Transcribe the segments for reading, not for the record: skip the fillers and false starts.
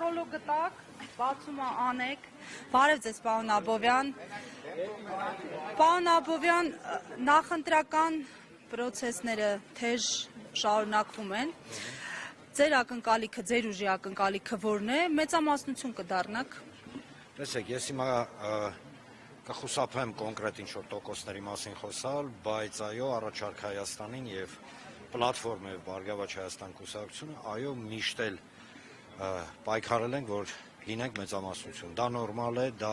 Պարոլո գտակ, բացումը անեք, բարև ձեզ պարոն Աբովյան, պարոն Աբովյան, նախընտրական պրոցեսները թեժ շարունակվում են, ձեր ակնկալիքը, ձեր ուժի ակնկալիքը որն է, մեծամասնություն կդառնաք։ Տեսեք, ես հիմա կխուսափեմ կոնկրետ ինչ-որ տոկոսների մասին խոսալ, բայց այո, առաջարկ Հայաստանին և պլատֆորմ և Բարգավաճ Հայաստան կուսակցությունը, այո, միշտ էլ պայքարել ենք, որ լինենք մեծամասնություն։ Դա նորմալ է, դա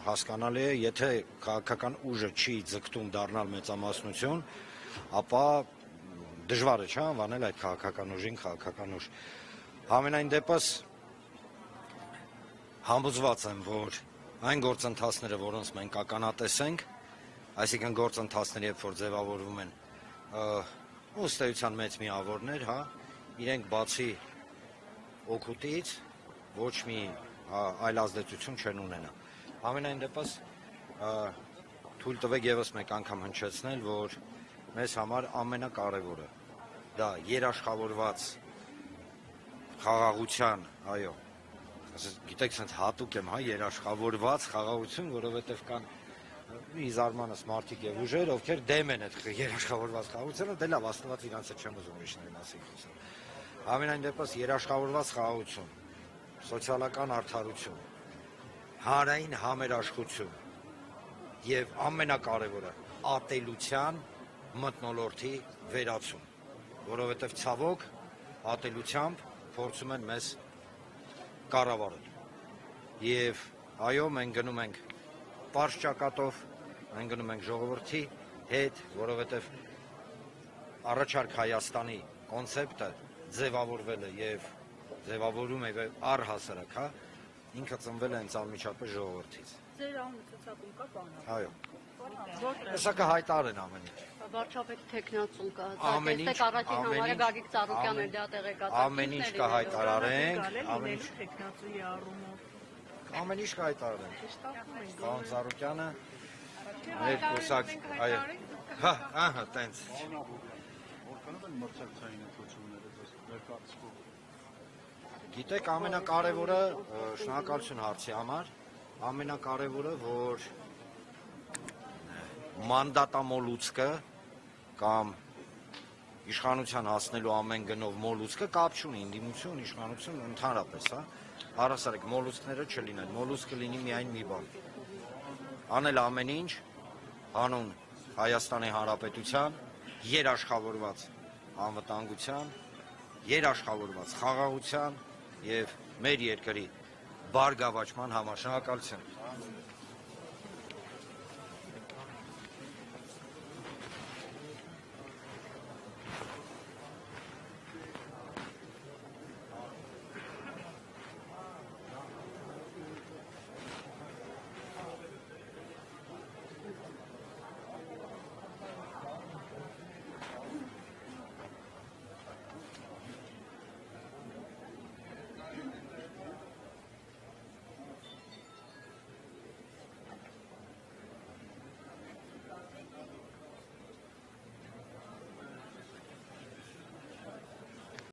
հասկանալի է, եթե քաղաքական ուժը չի ձգտում դառնալ մեծամասնություն, ապա դժվար է չէ՞ անվանել այդ քաղաքական ուժին քաղաքական ուժ։ Համենայն դեպս համոզված եմ, որ այն գործընթացները, որոնց մենք ականատես ենք, այսինքն գործընթացները, երբ որ ձևավորվում են ըստ էության մեծ միավորներ, իրենք բացի օգուտից ոչ մի այլ ազդեցություն չեն ունենա։ Համենայն դեպս թույլ տվեք ևս մեկ անգամ հնչեցնել, որ մեզ համար ամենակարևորը դա երաշխավորված խաղաղության, այո, գիտեք, սենց հատուկ եմ, երաշխավորված խաղաղություն, որովհետև կան մի զարմանս մարդիկ և ուժեր, ովքեր դեմ են այդ երաշխավորված խաղաղությանը, դե լավ, աստված իրանց չեմ ուզում ուրիշների մասին խոսել։ Համենայն դեպս երաշխավորված խաղաղություն, սոցիալական արդարություն, հանրային համերաշխություն և ամենակարևորը ատելության մթնոլորտի վերացում, որովհետև ցավոք ատելությամբ փորձում են մեզ կառավարել։ Եվ այո, մենք գնում ենք պարզ ճակատով, մենք գնում ենք ժողովրդի հետ, որովհետև առաջարկ Հայաստանի կոնցեպտը ձևավորվել է և ձևավորում է առհասարակ, ինքը ծնվել է հենց անմիջապես ժողովրդից։ Ձեր անունը ցուցակում կա բանը։ Այո։ Հեսա կհայտարեն ամեն ինչ։ Վարչապետ թեկնածուն կա, տեսեք առաջին համարը Գագիկ Ծառուկյանն էր դա տեղեկացրել։ Ամեն ինչ կհայտարարենք, ամեն ինչ կհայտարարենք։ Պարոն Ծառուկյանը մեր կուսակ, այո, ահա, տենց։ Որքանով են մրցակցային ընտրությունները ձեզ ներկայացվում։ Գիտեք, ամենակարևորը, շնորհակալություն հարցի համար, ամենակարևորը, որ մանդատամոլուցկը կամ իշխանության հասնելու ամեն գնով մոլուցկը կապ չունի, ընդդիմություն, իշխանություն, ընդհանրապես, առհասարակ մոլուցկները չլինեն, մոլուցկը լինի միայն մի բան։ Անել ամեն ինչ հանուն Հայաստանի Հանրապետության երաշխավորված անվտանգության, երաշխավորված խաղաղության և մեր երկրի բարգավաճման համար։ Շնորհակալություն։